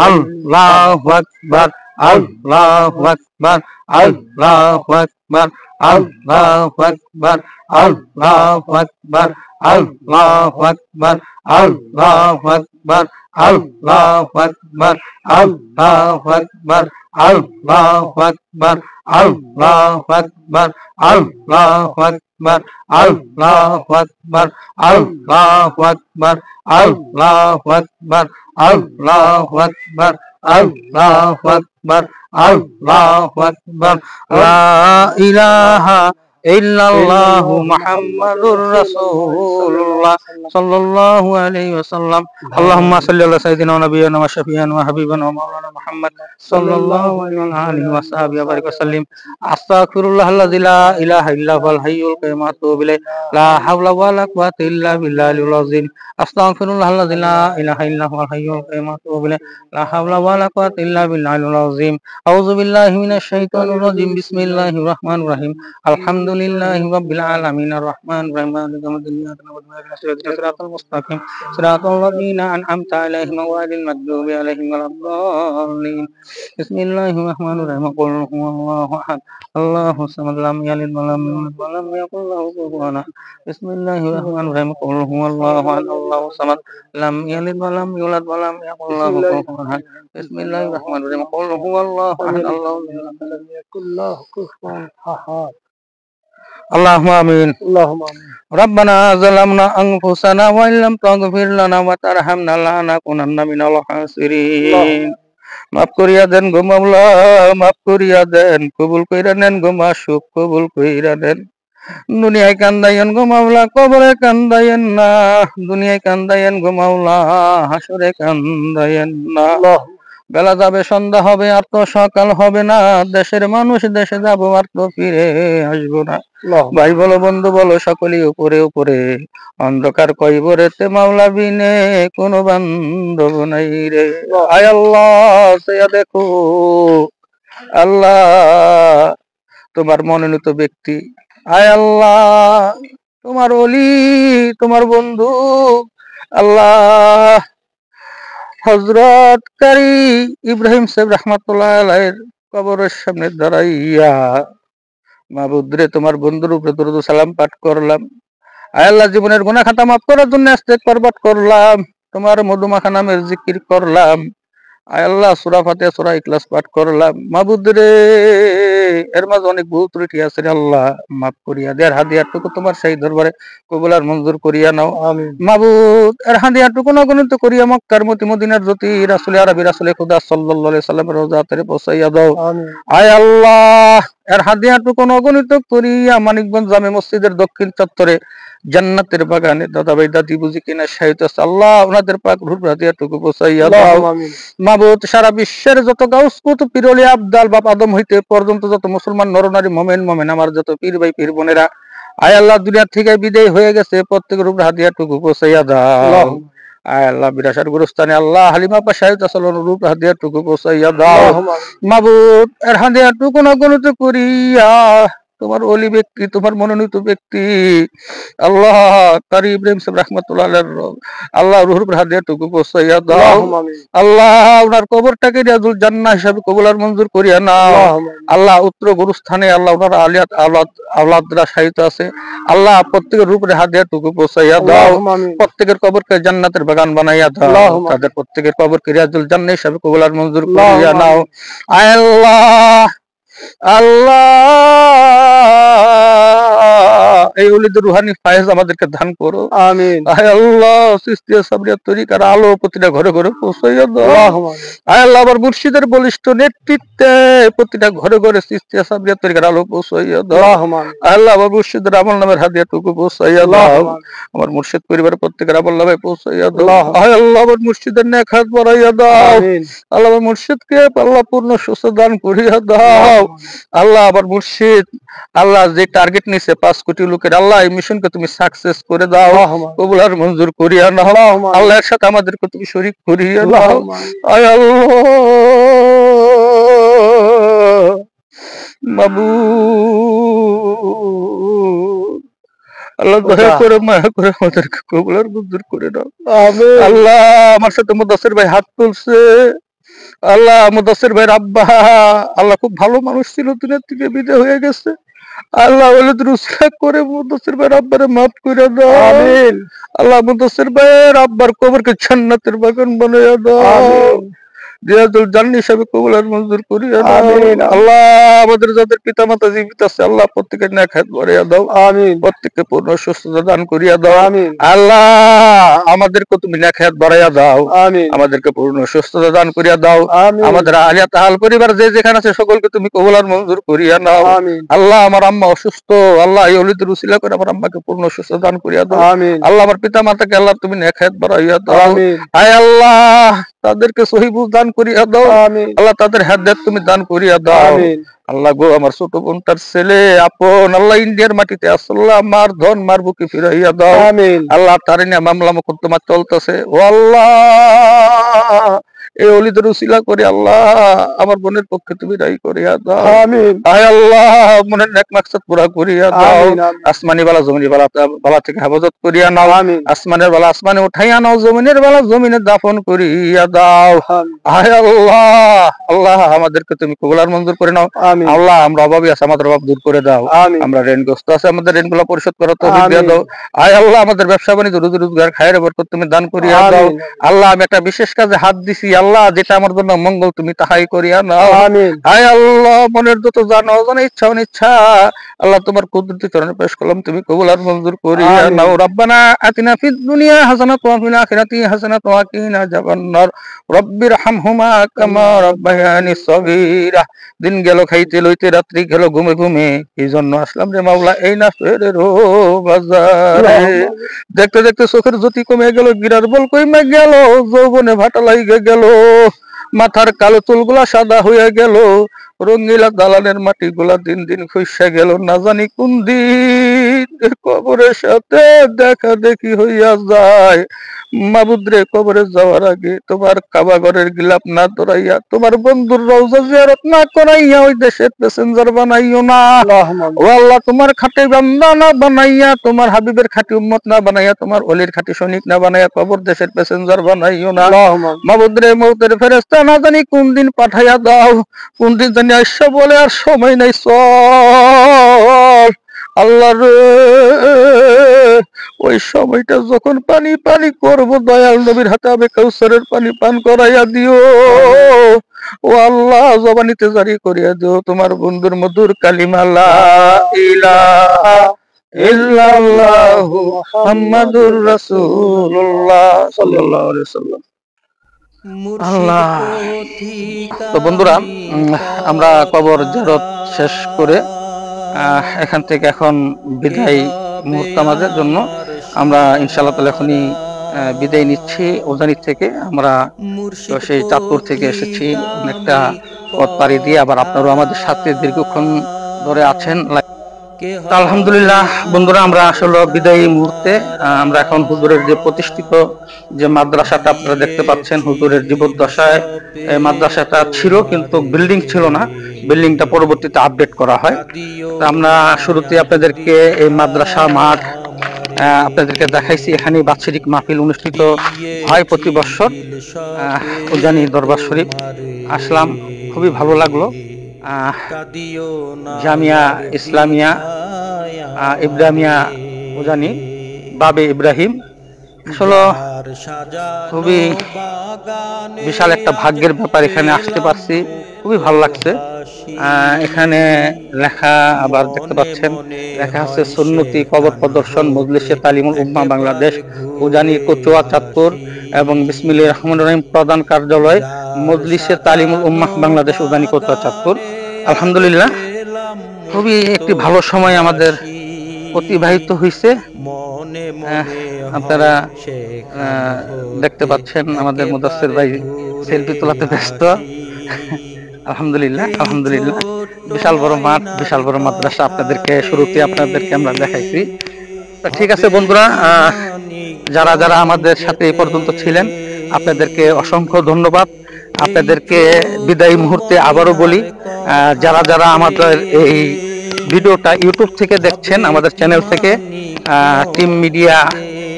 আল্লাহু আকবার, আল্লাহু আকবার, আল্লাহু আকবার, আল্লাহু আকবার, আল্লাহু আকবার, আল্লাহু আকবার, আল্লাহু আকবার, আল্লাহু আকবার, আল্লাহু আকবার, আল্লাহু আকবার, আল্লাহু আকবার, আল্লাহু আকবার, আল্লাহু আকবার, আল্লাহু আকবার, আল্লাহু আকবার, আল্লাহু আকবার, আল্লাহু আকবার, আল্লাহু আকবার। লা ইলাহা ইল্লাল্লাহু মুহাম্মাদুর রাসূলুল্লাহ সাল্লাল্লাহু আলাইহি ওয়াসাল্লাম। আল্লাহুম্মা সাল্লি আলা সাইয়্যিদিনা ওয়া নাবিয়িনা ওয়া শাফিয়ানা ওয়া হাবিবানা ওয়া মাওলানা মুহাম্মদ সাল্লাল্লাহু আলাইহি ওয়া সাহবিহি ওয়া বারিক ওয়া সাল্লিম। আস্তাগফিরুল্লাহাল্লাযী লা ইলাহা ইল্লা হুয়াল হাইয়ুল কাইয়্যুম ওয়া আতুবু ইলাইহি। লা হাওলা ওয়া লা কুওয়াতা ইল্লা বিল্লাহিল আযীম। আস্তাগফিরুল্লাহাল্লাযী লা ইলাহা ইল্লা হুয়াল হাইয়ুল কাইয়্যুম ওয়া আতুবু ইলাইহি। লা হাওলা ওয়া লা কুওয়াতা ইল্লা বিল্লাহিল আযীম। আউযু বিল্লাহি মিনাশ শাইতানির রাজীম। বিসমিল্লাহির রাহমানির রাহিম। আলহামদুলিল্লাহি রাব্বিল আলামিন আর রাহমানির রাহিম মালিকি ইয়াউমিদ্দিন। ইyyaka na'budu wa iyyaka nasta'in ihdinas siratal mustaqim siratal ladzina an'amta 'alaihim ghayril maghdubi 'alaihim waladdallin. Bismillahir rahmanir rahim. Qul huwallahu ahad, Allahus samad, lam yalid wa lam yulad wa lam yakul lahu kufuwan ahad. Bismillahir rahmanir rahim. Qul huwallahu ahad, Allahus samad, lam yalid wa lam yulad wa lam yakul lahu kufuwan ahad. Bismillahir rahmanir rahim. Qul huwallahu ahad, Allahus samad, lam yakul lahu kufuwan ahad. Allahumma amin. Allahumma amin. Rabbana zalamna anfusana wa illam taghfir lana wa tarhamna lanakunanna minal khasirin. মাফ করিয়া দেন গো মাওলা, মাফ করিয়া দেন, কবুল কইরা নেন গো মাশউক, কবুল কইরা নেন। দুনিয়ায় কান্দাইয়েন গো মাওলা, কবরে কান্দাইয়েন না। দুনিয়ায় কান্দাইয়েন গো মাওলা, হাসরে কান্দাইয়েন না। বেলা যাবে, সন্ধ্যা হবে, আর তো সকাল হবে না। দেশের মানুষ দেশে যাবো, আর তো ফিরে আসবো না। ভাই বলো, বন্ধু বলো, সকলেই উপরে উপরে। অন্ধকার কইবরেতে মাওলা বিনে কোনো বান্ধব নাই রে। আয় আল্লাহ, চেয়ে দেখো আল্লাহ তোমার মনোনীত ব্যক্তি, আয় আল্লাহ তোমার ওলি, তোমার বন্ধু আল্লাহ হযরত কারি ইব্রাহিম সাহেব রাহমাতুল্লাহ আলাইহির কবরের সামনে দাঁড়াইয়া মাবুদ রে তোমার বন্ধুর উপরে দরুদ ও সালাম পাঠ করলাম। আয় আল্লাহ জীবনের গুনাহ খাতা মাফ করার জন্য ইস্তেগফার পাঠ করলাম, তোমার মধুমাখা নামের জিকির করলাম। আয় আল্লাহ সূরা ফাতিহা সূরা ইখলাস পাঠ করলাম। মাবুদ রে এর মাঝে অনেক ভুল ত্রুটি আছে রে আল্লাহ, মাফ করিয়া দে। আর হাদিয়াটুকু তোমার সেই দরবারে কবুল আর মঞ্জুর করিয়া নাও মাবুদ। এর হাদিয়াটুকু অগণিত করিয়া মক্কার মতি মদিনার জ্যোতি রাসূল আরবি রাসূল খুদা সাল্লাল্লাহু আলাইহি সাল্লামের রওজাতে পৌঁছাইয়া দাও। আয় আল্লাহ এর হাদিয়াটুকু অগণিত করিয়া মানিকগঞ্জ জামে মসজিদের দক্ষিণ চত্বরে জান্নাতের বাগানে দাদা ভাই দাদি বুঝি কিনা শাহিদ আছে আল্লাহ, ওনাদের পাক রূহ হাদিয়াটুকু পৌঁছাইয়া দাও মাবুদ। সারা বিশ্বের যত গাউস কুতুব পীর ওলি আবদাল বাপ আদম হইতে পর্যন্ত যত মুসলমান নরনারী মোমেন আমার যত পীর ভাই পীর বোনেরা আয় আল্লাহ দুনিয়া থেকে বিদায় হয়ে গেছে, প্রত্যেকের উপরে হাদিয়াটুকু পৌঁছাইয়া দাও। আয় আল্লাহ বিরাসার গুরুস্থানে আল্লাহ হালিমা পা শাহিদ আসলের রূপ হাদিয়াটুকু পৌঁছাইয়া দাও মাবুদ। এর হাদিয়াটুকু অগণিত করিয়া তোমার ওলি ব্যক্তি, তোমার মনোনীত ব্যক্তি আল্লাহ কারি ইব্রাহিম সাহেব রাহমাতুল্লাহ আলাইহির আল্লাহ রূহের উপর হাদিয়াটুকু পৌঁছাইয়া দাও। আল্লাহ ওনার কবরটাকে রিয়াজুল জান্নাহ হিসাবে কবুল আর মঞ্জুর করিয়া নাও। আল্লাহ উত্তর গুরুস্থানে আল্লাহ ওনার আলিয়াত আওলাদরা শাহিদ আছে আল্লাহ, প্রত্যেকের রূপে হাদিয়াটুকু পৌঁছাইয়া দাও। প্রত্যেকের কবরকে জান্নাতের বাগান বানাইয়া দাও, তাদের প্রত্যেকের কবরকে রিয়াজুল জান্নাহ হিসাবে কবুল আর মঞ্জুর করিয়া নাও। আয় আল্লাহ আল্লাহ এই ওলিদের রুহানি ফায়েজ আমাদেরকে দান করো আমিন। আয় আল্লাহ চিশতিয়া সাবরিয়া তরিকার আলো প্রতিটা ঘরে ঘরে পৌঁছাইয়া দাও। আয় আল্লাহ আবার মুর্শিদের বলিষ্ঠ নেতৃত্বে প্রতিটা ঘরে ঘরে চিশতিয়া সাবরিয়া তরিকার আলো পৌঁছাইয়া দাও। আয় আল্লাহ আবার মুর্শিদের আমল নামের হাদিয়াটুকু পৌঁছাইয়া দাও। আমার মুর্শিদ পরিবারের প্রত্যেকের আমল নামে পৌঁছাইয়া দাও। আয় আল্লাহ আবার মুর্শিদের নেক হাত বাড়াইয়া দাও। আল্লাহ আবার মুর্শিদকে আল্লাহ পূর্ণ সুস্থ দান করিয়া দাও। আল্লাহ আবার মুর্শিদ আল্লাহ যে টার্গেট নিছে 5 কোটি লোকের আল্লাহ এই মিশনকে তুমি সাকসেস করে দাও, কবুল আর মঞ্জুর করিয়া নাও। আল্লাহ এর সাথে আমাদেরকে তুমি শরীক করিয়া দাও। আয় আল্লাহ মাবুদ আল্লাহ দয়া করে মায়া করে আমাদেরকে কবুল আর মঞ্জুর করে দাও। আল্লাহ আমার সাথে মুদাসসির ভাই হাত তুলছে আল্লাহ, মুদাসসির ভাইয়ের আব্বা আল্লাহ খুব ভালো মানুষ ছিল, দুনিয়া থেকে বিদায় হয়ে গেছে আল্লাহ ওলিদের উসিলা করে মুদাসসির ভাইয়ের আব্বারে মাফ করে দাও আমিন। আল্লাহ মুদাসসির ভাইয়ের আব্বার কবরকে জান্নাতের বাগান বানাইয়া দাও, রিয়াজুল জান্নাহ হিসাবে কবুল আর মঞ্জুর করিয়া দাও আল্লাহ। আমাদের যাদের পিতামাতা জীবিত আছে আল্লাহ প্রত্যেকের নেক হায়াত বাড়াইয়া দাও আমিন, প্রত্যেককে পূর্ণ সুস্থতা দান করিয়া দাও আমিন। আল্লাহ আমাদেরকে তুমি নেক হায়াত বাড়াইয়া দাও আমিন, আমাদেরকে পূর্ণ সুস্থতা দান করিয়া দাও আমিন। আমাদের আলিয়া তাহাল পরিবার যে যেখানে আছে সকলকে তুমি কবুল আর মঞ্জুর করিয়া নাও আমিন। আল্লাহ আমার আম্মা অসুস্থ আল্লাহ এই ওলিদের উসিলা করে আমার আম্মাকে পূর্ণ সুস্থতা দান করিয়া দাও আমিন। আল্লাহ আমার পিতামাতাকে আল্লাহ তুমি নেক হায়াত বাড়াইয়া দাও আমিন। আয় আল্লাহ তাদেরকে সহি বুঝ দান করিয়া দাও আমিন। আল্লাহ তাদের হেদায়েত তুমি দান করিয়া দাও আমিন। আল্লাহ গো আমার ছোট বোনটার ছেলে আপন আল্লাহ ইন্ডিয়ার মাটিতে আসল্লাহ মার ধন মার বুকে ফিরাইয়া দাও আমিন। আল্লাহ তার নিয়ে মামলা মোকদ্দমা চলতেছে ও আল্লাহ এই ওলিদের উসিলা করে আল্লাহ আমার বোনের পক্ষে তুমি রায় করিয়া দাও আমিন। আয় আল্লাহ মনের নেক মাকসাদ পুরা করিয়া দাও আসমানি বালা জমিনি বালা থেকে হেফাজত করিয়া নাও আমিন। আসমানের বালা আসমানে উঠাইয়া নাও, জমিনের বালা জমিনে দাফন করিয়া দাও আয় আল্লাহ। আল্লাহ আমাদেরকে তুমি কবুল আর মঞ্জুর করে নাও আল্লাহ। আমরা অভাবী আছে আমাদের অভাব দূর করে দাও, আমরা ঋণগ্রস্ত আছে আমাদের ঋণগুলো পরিশোধ করার তৌফিক দিয়ে দাও আয় আল্লাহ। আমাদের ব্যবসা বাণিজ্য রুজি রোজগার খায়ের বরকত তুমি দান করিয়া দাও আল্লাহ। আমি একটা বিশেষ কাজে হাত দিছি আল্লাহ, যেটা আমার জন্য মঙ্গল তুমি তাহাই করিয়া নাও আমিন। আয় আল্লাহ মনের যত জানা অজানা ইচ্ছা অনিচ্ছা আল্লাহ তোমার কুদরতি চরণে পেশ করলাম, তুমি কবুল আর মঞ্জুর করিয়া নাও। রব্বানা আতিনা ফিদ দুনিয়া হাসানাতাও ওয়া ফিল আখিরাতি হাসানাতাও ওয়া কিনা আযাবান্নার রব্বিরহামহুমা কামা রাব্বায়ানি সগীরা। দিন গেল খাইতে লইতে রাত্রি গেল ঘুমে ঘুমে, এই জন্য আসলাম রে মাওলা এই না ফেরের বাজারে। দেখতে দেখতে চোখের জ্যোতি কমে গেল, গিরার বল কমে গেল, যৌবনে ভাটা লাইগে গেল, মাথার কালো চুলগুলা সাদা হয়ে গেল, রঙ্গিলা দালানের মাটি গুলা দিন দিন খসে গেল। না জানি কোন দিন মধ্যে কবরের সাথে দেখা দেখি হইয়া যায়। মাবুদ রে, কবরে যাওয়ার আগে তোমার কাবা ঘরের গিলাপ না দৌড়াইয়া, তোমার বন্ধুর রওজা জিয়ারত না করাইয়া ওই দেশের প্যাসেঞ্জার বানাইও না। ও আল্লাহ, তোমার খাঁটি বান্দা না বানাইয়া, তোমার হাবিবের খাঁটি উম্মত না বানাইয়া, তোমার ওলির খাঁটি সৈনিক না বানাইয়া কবর দেশের প্যাসেঞ্জার বানাইও না। মাবুদ রে, মউতের ফেরেশতা না জানি কোন দিন পাঠাইয়া দাও, কোন দিন জানি আসা বলে আর সময় নাই, চল। আল্লাহ রে, ওই সময়টা যখন পানি পানি করবো, দয়াল নবীর হাতে আবে কাউসারের পানি পান করাইয়া দিও। ও আল্লাহ, জবানিতে জারি করিয়া দিও তোমার বন্ধুর মধুর কালিমা, লা ইলাহা ইল্লাল্লাহু মুহাম্মাদুর রাসূলুল্লাহ সাল্লাল্লাহু আলাইহি ওয়াসাল্লাম। আল্লাহ। তো বন্ধুরা, আমরা কবর জিয়ারত শেষ করে এখান থেকে এখন বিদায় মুহূর্ত আমাদের জন্য। আমরা ইনশাআল্লাহ তাআলা এখনই বিদায় নিচ্ছি উজানি থেকে। আমরা তো সেই চাঁদপুর থেকে এসেছি, অনেকটা পথ পাড়ি দিয়ে। আবার আপনারাও আমাদের সাথে দীর্ঘক্ষণ ধরে আছেন। আলহামদুলিল্লাহ বন্ধুরা, আমরা আসলে বিদায়ী মুহূর্তে আমরা এখন হুজুরের যে প্রতিষ্ঠিত যে মাদ্রাসাটা আপনারা দেখতে পাচ্ছেন, হুজুরের জীবদ্দশায় এই মাদ্রাসাটা ছিল, কিন্তু বিল্ডিং ছিল না। বিল্ডিংটা পরবর্তীতে আপডেট করা হয়। আমরা শুরুতে আপনাদেরকে এই মাদ্রাসা মাঠ আপনাদেরকে দেখাইছি। এখানে বাৎসরিক মাহফিল অনুষ্ঠিত হয় প্রতি বছর। উজানি দরবার শরীফ আসলাম, খুবই ভালো লাগলো। জামিয়া ইসলামিয়া ইব্রাহিমিয়া উজানি, বাবে ইব্রাহিম, আসলে খুবই বিশাল একটা ভাগ্যের ব্যাপার। এখানে আসতে পারছি, খুবই ভালো লাগছে। এখানে লেখা আবার দেখতে পাচ্ছেন, লেখা আছে সুন্নতি কবর প্রদর্শন মজলিসে তালিমুল উম্মাহ বাংলাদেশ উজানি কচুয়া চাঁদপুর এবং বিসমিল্লাহির রহমানির রহিম প্রধান কার্যালয় মজলিসে তালিমুল উম্মাহ বাংলাদেশ উজানি কচুয়া চাঁদপুর। আলহামদুলিল্লাহ, খুবই একটি ভালো সময় আমাদের অতিবাহিত হয়েছে। আপনারা দেখতে পাচ্ছেন আমাদের মুদাসসির ভাই সেলফি তোলাতে ব্যস্ত। আলহামদুলিল্লাহ, আলহামদুলিল্লাহ, বিশাল বড় মাঠ, বিশাল বড় মাদ্রাসা আপনাদেরকে শুরুতে আপনাদেরকে আমরা দেখাইছি। তো ঠিক আছে বন্ধুরা, যারা যারা আমাদের সাথে এই পর্যন্ত ছিলেন আপনাদেরকে অসংখ্য ধন্যবাদ। আপনাদেরকে বিদায়ী মুহূর্তে আবারও বলি, যারা যারা আমাদের এই ভিডিওটা ইউটিউব থেকে দেখছেন, আমাদের চ্যানেল থেকে টিম মিডিয়া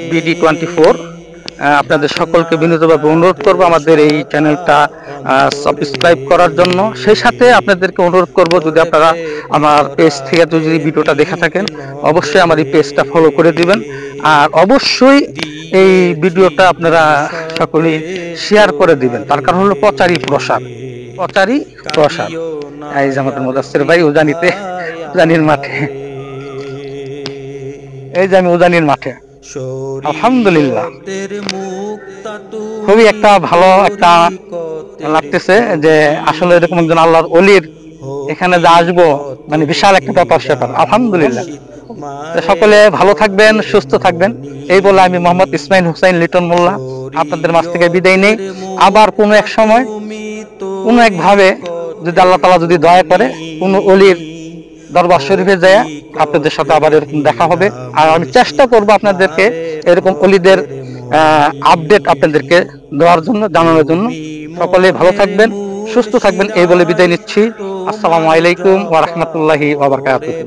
BD24, আপনাদের সকলকে বিনীতভাবে অনুরোধ করব আমাদের এই চ্যানেলটা সাবস্ক্রাইব করার জন্য। সেই সাথে আপনাদেরকে অনুরোধ করব, যদি আপনারা আমার পেজ থেকে যদি ভিডিওটা দেখে থাকেন, অবশ্যই আমার এই পেজটা ফলো করে দিবেন। আর অবশ্যই এই ভিডিওটা আপনারা সকলেই শেয়ার করে দিবেন। তার কারণ হলো প্রচারই প্রসার, প্রচারই প্রসার। এই যে আমাদের মুদাসসির ভাই উজানিতে, উজানির মাঠে, এই যে আমি উজানির মাঠে। আলহামদুলিল্লাহ, খুবই একটা ভালো একটা লাগতেছে যে আসলে এরকম একজন আল্লাহর ওলির এখানে যে আসবো, মানে বিশাল একটা ব্যাপার স্যাপার। আলহামদুলিল্লাহ, সকলে ভালো থাকবেন, সুস্থ থাকবেন, এই বলে আমি মোহাম্মদ ইসমাইল হুসাইন লিটন মোল্লা আপনাদের মাঝ থেকে বিদায় নেই। আবার কোনো এক সময় কোনো একভাবে যদি আল্লাহ তাআলা যদি দয়া করে কোনো ওলির দরবার শরীফে যায় আপনাদের সাথে আবার এরকম দেখা হবে। আর আমি চেষ্টা করব আপনাদেরকে এরকম ওলিদের আপডেট আপনাদেরকে দেওয়ার জন্য, জানানোর জন্য। সকলে ভালো থাকবেন, সুস্থ থাকবেন, এই বলে বিদায় নিচ্ছি। আসসালামু আলাইকুম ওয়া রাহমাতুল্লাহি ওয়া বারাকাতুহু।